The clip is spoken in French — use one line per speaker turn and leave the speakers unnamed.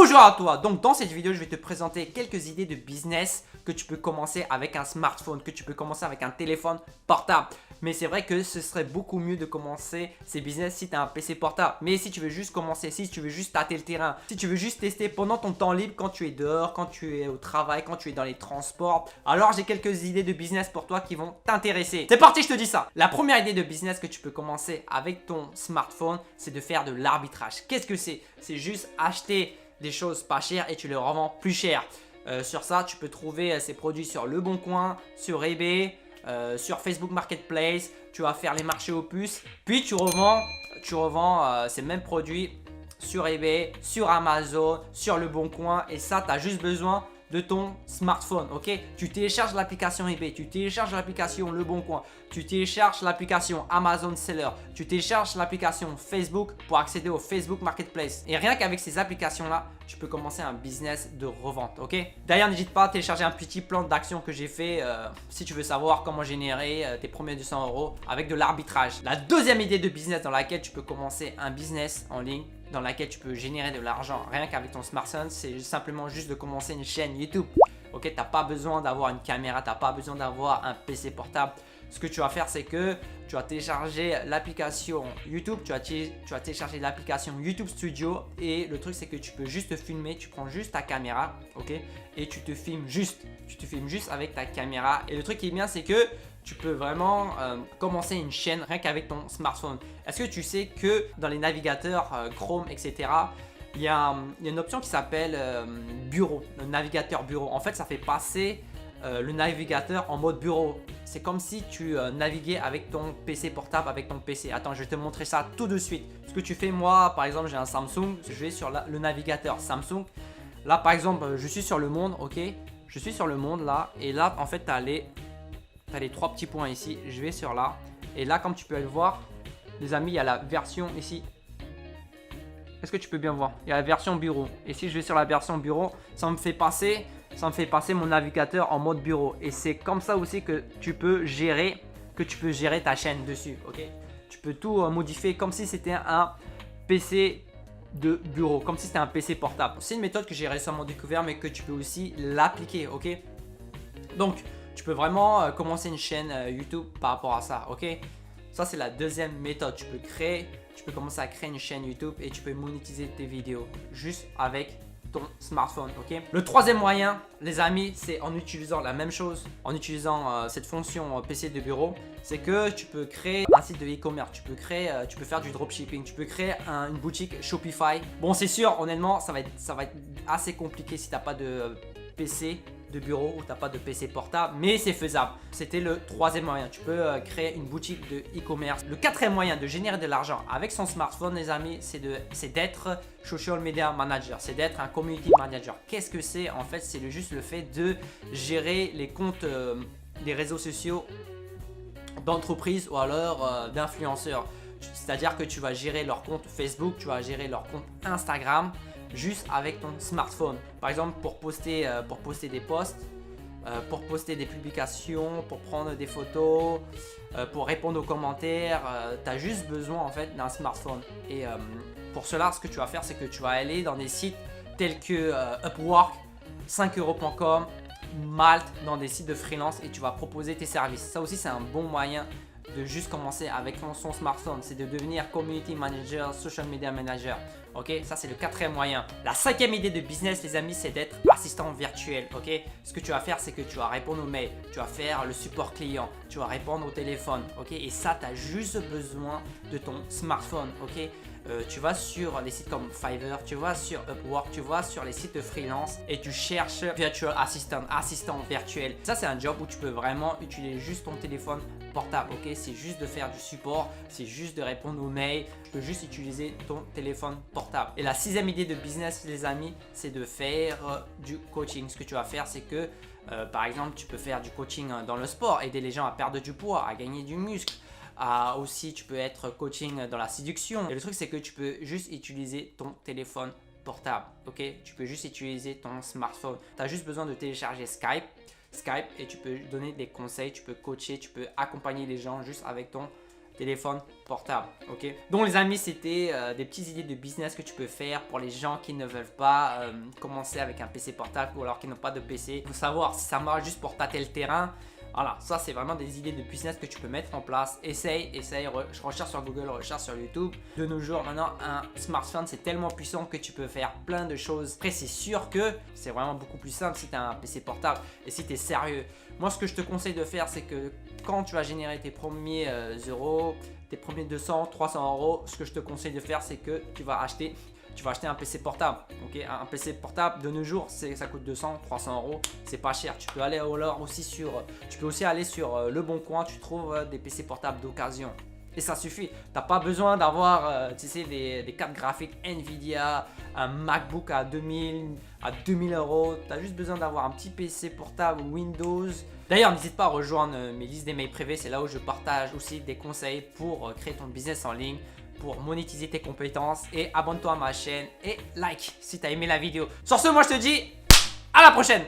Bonjour à toi, donc dans cette vidéo je vais te présenter quelques idées de business que tu peux commencer avec un smartphone, que tu peux commencer avec un téléphone portable. Mais c'est vrai que ce serait beaucoup mieux de commencer ces business si tu as un PC portable. Mais si tu veux juste commencer, si tu veux juste tâter le terrain, si tu veux juste tester pendant ton temps libre, quand tu es dehors, quand tu es au travail, quand tu es dans les transports, alors j'ai quelques idées de business pour toi qui vont t'intéresser. C'est parti, je te dis ça. La première idée de business que tu peux commencer avec ton smartphone, c'est de faire de l'arbitrage. Qu'est-ce que c'est? C'est juste acheter des choses pas chères et tu les revends plus cher. Sur ça, tu peux trouver ces produits sur Le Bon Coin, sur eBay, sur Facebook Marketplace. Tu vas faire les marchés aux puces, puis tu revends ces mêmes produits sur eBay, sur Amazon, sur Le Bon Coin. Et ça, tu as juste besoin de ton smartphone, ok? Tu télécharges l'application eBay, tu télécharges l'application Le Bon Coin, tu télécharges l'application Amazon Seller, tu télécharges l'application Facebook pour accéder au Facebook Marketplace. Et rien qu'avec ces applications-là, tu peux commencer un business de revente, ok? D'ailleurs, n'hésite pas à télécharger un petit plan d'action que j'ai fait si tu veux savoir comment générer tes premiers 200 € avec de l'arbitrage. La deuxième idée de business dans laquelle tu peux commencer un business en ligne, dans laquelle tu peux générer de l'argent rien qu'avec ton smartphone, c'est simplement juste de commencer une chaîne YouTube. Ok, tu n'as pas besoin d'avoir une caméra, tu n'as pas besoin d'avoir un PC portable. Ce que tu vas faire, c'est que tu vas télécharger l'application YouTube, tu vas télécharger l'application YouTube Studio et le truc, c'est que tu peux juste te filmer, tu prends juste ta caméra, ok, et tu te filmes juste avec ta caméra. Et le truc qui est bien, c'est que tu peux vraiment commencer une chaîne rien qu'avec ton smartphone. Est-ce que tu sais que dans les navigateurs Chrome, etc., il y a une option qui s'appelle bureau, le navigateur bureau. En fait, ça fait passer le navigateur en mode bureau. C'est comme si tu naviguais avec ton PC portable, avec ton PC. Attends, je vais te montrer ça tout de suite. Ce que tu fais, moi, par exemple, j'ai un Samsung, je vais sur le navigateur Samsung. Là, par exemple, je suis sur le monde, ok? Je suis sur le monde là, et là, en fait, tu as les trois petits points ici. Je vais sur là, et là, comme tu peux le voir, les amis, il y a la version ici. Est-ce que tu peux bien voir? Il y a la version bureau. Et si je vais sur la version bureau, ça me fait passer mon navigateur en mode bureau. Et c'est comme ça aussi que tu peux gérer ta chaîne dessus. Ok? Tu peux tout modifier comme si c'était un PC de bureau, comme si c'était un PC portable. C'est une méthode que j'ai récemment découvert, mais que tu peux aussi l'appliquer. Ok? Donc, tu peux vraiment commencer une chaîne YouTube par rapport à ça. Ok? Ça, c'est la deuxième méthode. Tu peux commencer à créer une chaîne YouTube et tu peux monétiser tes vidéos juste avec ton smartphone, ok? Le troisième moyen, les amis, c'est en utilisant la même chose, en utilisant cette fonction PC de bureau, c'est que tu peux créer un site de e-commerce, tu peux faire du dropshipping, tu peux créer une boutique Shopify. Bon, c'est sûr, honnêtement, ça va être assez compliqué si tu n'as pas de PC de bureau ou tu n'as pas de PC portable, mais c'est faisable. C'était le troisième moyen. Tu peux créer une boutique de e-commerce. Le quatrième moyen de générer de l'argent avec son smartphone, les amis, c'est d'être social media manager, c'est d'être un community manager. Qu'est-ce que c'est? En fait, c'est juste le fait de gérer les comptes des réseaux sociaux d'entreprises ou alors d'influenceurs. C'est-à-dire que tu vas gérer leur compte Facebook, tu vas gérer leur compte Instagram, juste avec ton smartphone. Par exemple, pour poster des posts, pour poster des publications, pour prendre des photos, pour répondre aux commentaires, tu as juste besoin en fait d'un smartphone. Et pour cela, ce que tu vas faire, c'est que tu vas aller dans des sites tels que Upwork, 5euros.com, Malte, dans des sites de freelance et tu vas proposer tes services. Ça aussi, c'est un bon moyen de juste commencer avec son smartphone, c'est de devenir community manager, social media manager. Ok, ça c'est le quatrième moyen. La cinquième idée de business, les amis, c'est d'être assistant virtuel. Ok, ce que tu vas faire, c'est que tu vas répondre aux mails, tu vas faire le support client, tu vas répondre au téléphone. Ok, et ça, tu as juste besoin de ton smartphone. Ok, tu vas sur les sites comme Fiverr, tu vas sur Upwork, tu vas sur les sites de freelance et tu cherches virtual assistant, assistant virtuel. Ça, c'est un job où tu peux vraiment utiliser juste ton téléphone portable. Ok, c'est juste de faire du support, c'est juste de répondre aux mails, tu peux juste utiliser ton téléphone portable. Et la sixième idée de business, les amis, c'est de faire du coaching. Ce que tu vas faire, c'est que par exemple, tu peux faire du coaching dans le sport, aider les gens à perdre du poids, à gagner du muscle. Aussi, tu peux être coaching dans la séduction. Et le truc, c'est que tu peux juste utiliser ton téléphone portable. Ok, tu peux juste utiliser ton smartphone. Tu as juste besoin de télécharger Skype et tu peux donner des conseils, tu peux coacher, tu peux accompagner les gens juste avec ton téléphone portable, ok? Donc les amis, c'était des petites idées de business que tu peux faire pour les gens qui ne veulent pas commencer avec un PC portable ou alors qui n'ont pas de PC. Il faut savoir si ça marche juste pour tâter le terrain. Voilà, ça c'est vraiment des idées de business que tu peux mettre en place. Essaye, recherche sur Google, recherche sur YouTube. De nos jours, maintenant, un smartphone c'est tellement puissant que tu peux faire plein de choses. Après, c'est sûr que c'est vraiment beaucoup plus simple si tu as un PC portable et si tu es sérieux. Moi, ce que je te conseille de faire, c'est que quand tu vas générer tes premiers euros, tes premiers 200, 300 euros, ce que je te conseille de faire, c'est que tu vas acheter un PC portable. Ok, un PC portable de nos jours, ça coûte 200, 300 euros. C'est pas cher. Tu peux aller aussi aller sur Le Bon Coin. Tu trouves des PC portables d'occasion. Et ça suffit. T'as pas besoin d'avoir des cartes graphiques Nvidia, un MacBook à 2000 euros. Tu as juste besoin d'avoir un petit PC portable Windows. D'ailleurs, n'hésite pas à rejoindre mes listes d'emails privés. C'est là où je partage aussi des conseils pour créer ton business en ligne, pour monétiser tes compétences. Et abonne-toi à ma chaîne et like si tu as aimé la vidéo. Sur ce, moi je te dis à la prochaine.